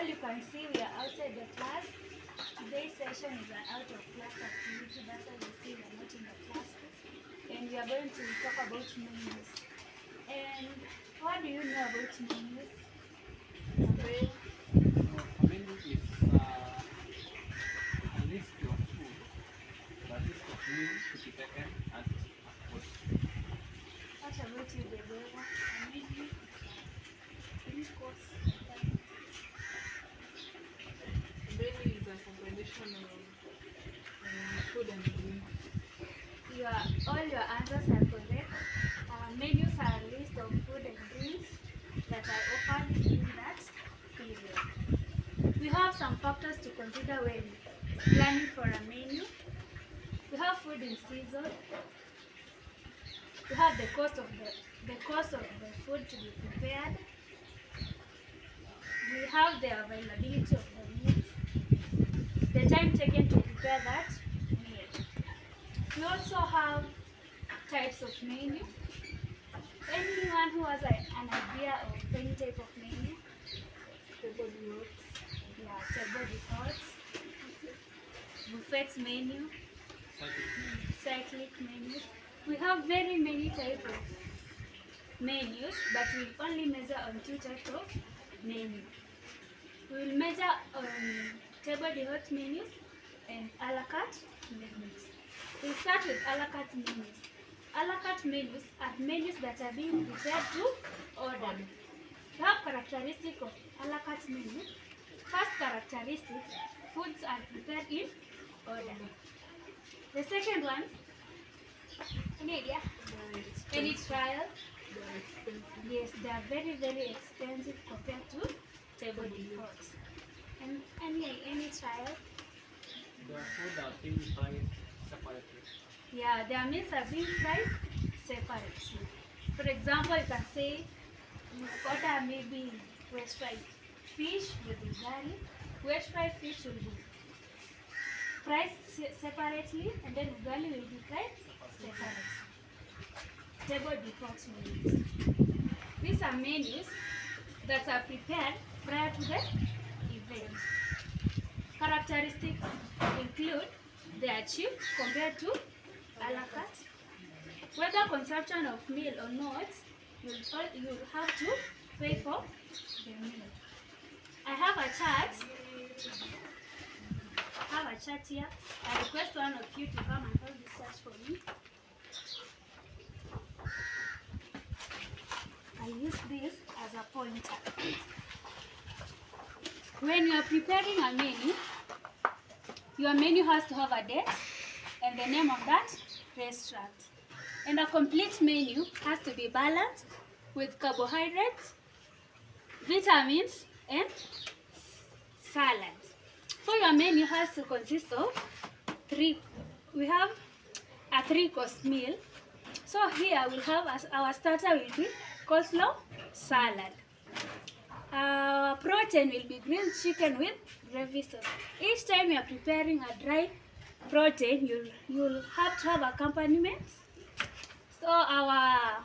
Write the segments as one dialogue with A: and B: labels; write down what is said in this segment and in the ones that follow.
A: all you can see, we are outside the class. Today's session is an out of class activity. That's why you see we are not in the classroom. And we are going to talk about menus. And what do you know about menus?
B: A menu is a list of food, or a list of meals to be taken as a food.
A: What about you, Deborah? A menu? Any course?
C: Menu is a combination of food and drink.
A: All your answers are correct. Menus are a list of food and drinks that are offered in that period. We have some factors to consider when planning for a menu. We have food in season. We have the cost of the food to be prepared. We have the availability of the meals, the time taken to prepare that meal. We also have types of menu. Anyone who has an idea of any type of menu?
C: Table works.
A: Yeah, table reports, buffet menu, cyclic menus. We have very many types of menus, but we'll only measure on two types of menu. We will measure on table d'hôte menus and a la carte menus. We'll start with a la carte menus. A la carte menus are menus that are being prepared to order. We have characteristics of a la carte menu. First characteristic, foods are prepared in order. The second one, any idea? Any trial?
C: They're expensive.
A: Yes, they are very, very expensive compared to table defaults. And any trial?
B: The food are being priced separately.
A: Yeah, their meals are being priced separately. For example, you can say you order maybe west fried fish with ugali. West fried fish will be priced separately, and then ugali will be priced separately. Table default menus. These are menus that are prepared prior to the event. Characteristics include they are cheap compared to a la carte. Whether consumption of meal or not, you'll have to pay for the meal. I have a chart. Here. I request one of you to come and hold this chart for me. I use this as a pointer. When you are preparing a menu, your menu has to have a date and the name of that restaurant. And a complete menu has to be balanced with carbohydrates, vitamins, and salads. So your menu has to consist of we have a 3-course meal. So here we'll have our starter will be coleslaw salad. Protein will be grilled chicken with gravy sauce. Each time you are preparing a dry protein, you'll have to have accompaniments. So our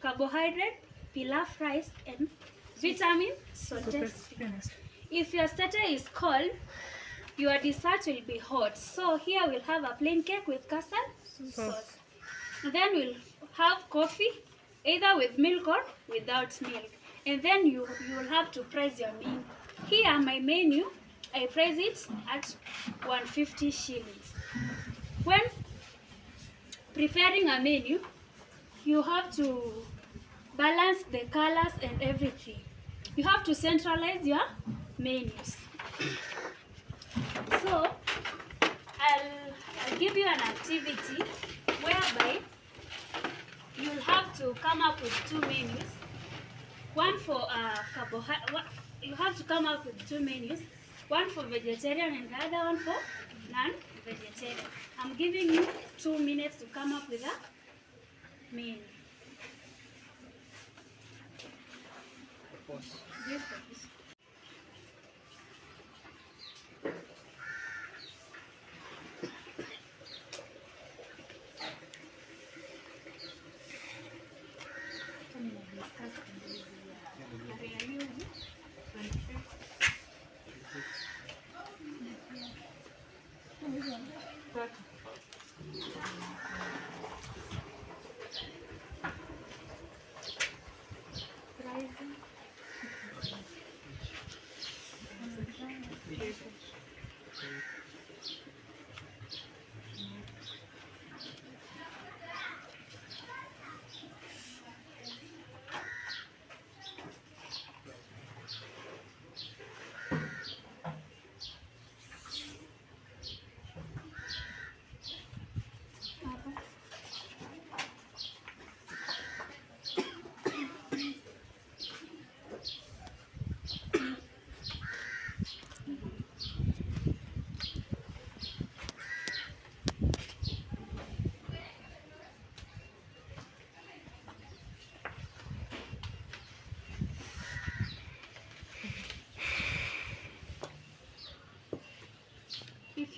A: carbohydrate, pilaf rice, and vitamin sauteed spinach. If your starter is cold, your dessert will be hot. So here we'll have a plain cake with custard sauce. Then we'll have coffee, either with milk or without milk. And then you will have to price your menu. Here my menu, I price it at 150 shillings. When preparing a menu, you have to balance the colors and everything. You have to centralize your menus. So I'll give you an activity whereby you'll have to come up with 2 menus. One for carbohydrate. You have to come up with 2 menus. One for vegetarian and the other one for non-vegetarian. I'm giving you 2 minutes to come up with a menu. Yes, please.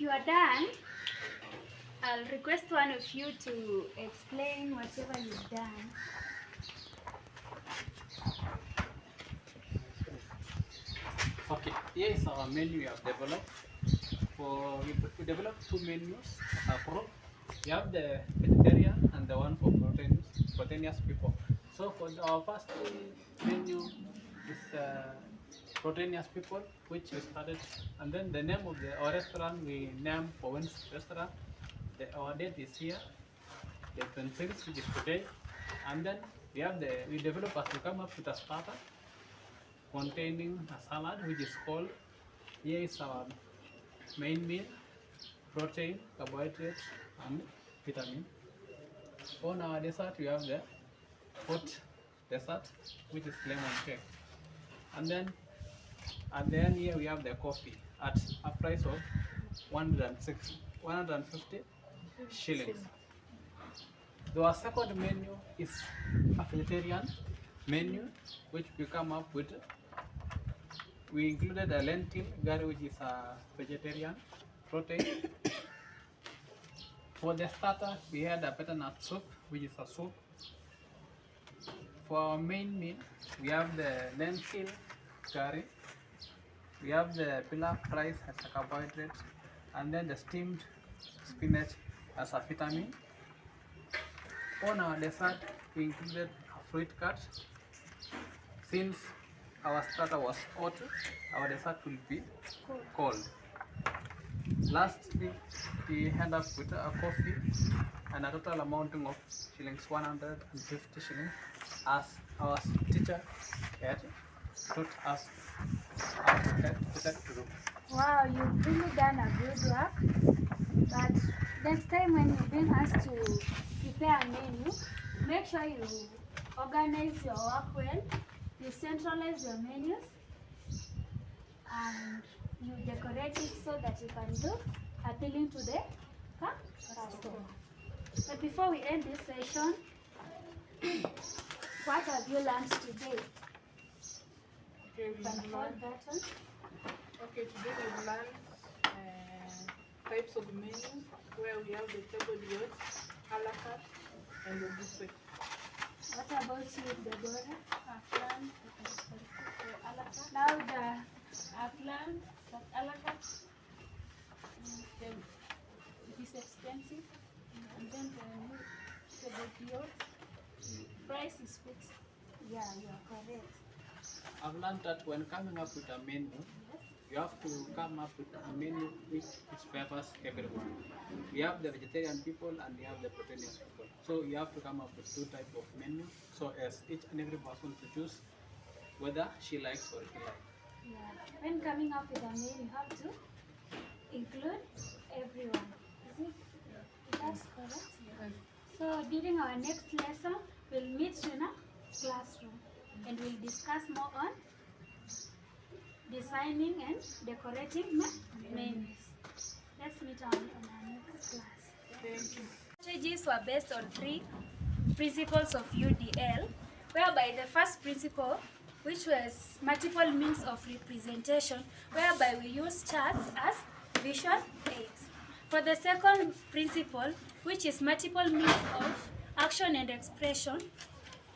A: you are done, I'll request one of you to explain whatever you've done.
B: Okay, here is our menu we have developed. We developed two menus as a group. We have the vegetarian and the one for proteinous people. So for our first menu is proteinous people, which we started, and then the name of our restaurant we named Owen's Restaurant. Our date is here, the 26th, which is today, and then we develop as we come up with a starter containing a salad, which is called, here is our main meal, protein, carbohydrates, and vitamin. On our dessert, we have the hot dessert, which is lemon cake. And then at the end here, we have the coffee at a price of 150 shillings. So our second menu is a vegetarian menu, which we come up with. We included a lentil curry, which is a vegetarian protein. For the starter, we had a butternut soup, which is a soup. For our main meal, we have the lentil curry. We have the pilaf rice as a carbohydrate, and then the steamed spinach as a vitamin. On our dessert, we included a fruit cut. Since our starter was hot, our dessert will be cold. Lastly, we end up with a coffee and a total amounting of shillings 150 shillings, as our teacher had taught us how to do.
A: Wow, you've really done a good work. But next time when you bring us to prepare a menu, make sure you organize your work well, you centralize your menus, and you decorate it so that you can do appealing to the customer. But before we end this session, what have you learned today?
C: Okay,
A: You can hold button.
C: okay, today we've learned types of menus where we have the table yachts, a la carte, and the buffet.
A: What about you, Deborah?
D: Aflan,
A: Louder.
D: Aflan, but a la carte, it is expensive, and then the table price is fixed.
A: Yeah, you are correct.
B: I've learned that when coming up with a menu, you have to come up with a menu which favors everyone. We have the vegetarian people and we have the proteinous people. So you have to come up with two types of menu, so as each and every person to choose whether she likes or he likes.
A: Yeah. When coming up with a meal, you have to include everyone. Is it? That's correct.
C: Yes.
A: So during our next lesson, we'll meet in a classroom and we'll discuss more on designing and decorating menus. Let's meet on our next class.
C: Thank you.
A: Strategies were based on 3 principles of UDL, whereby the first principle, which was multiple means of representation, whereby we use charts as visual aids. For the second principle, which is multiple means of action and expression,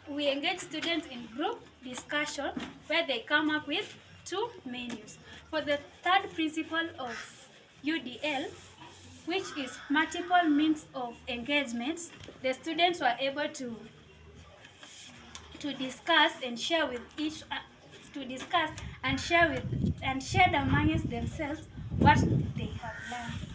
A: we engage students in group discussion where they come up with 2 menus. For the third principle of UDL, which is multiple means of engagements, the students were able to discuss and share with each share amongst themselves what they have learned.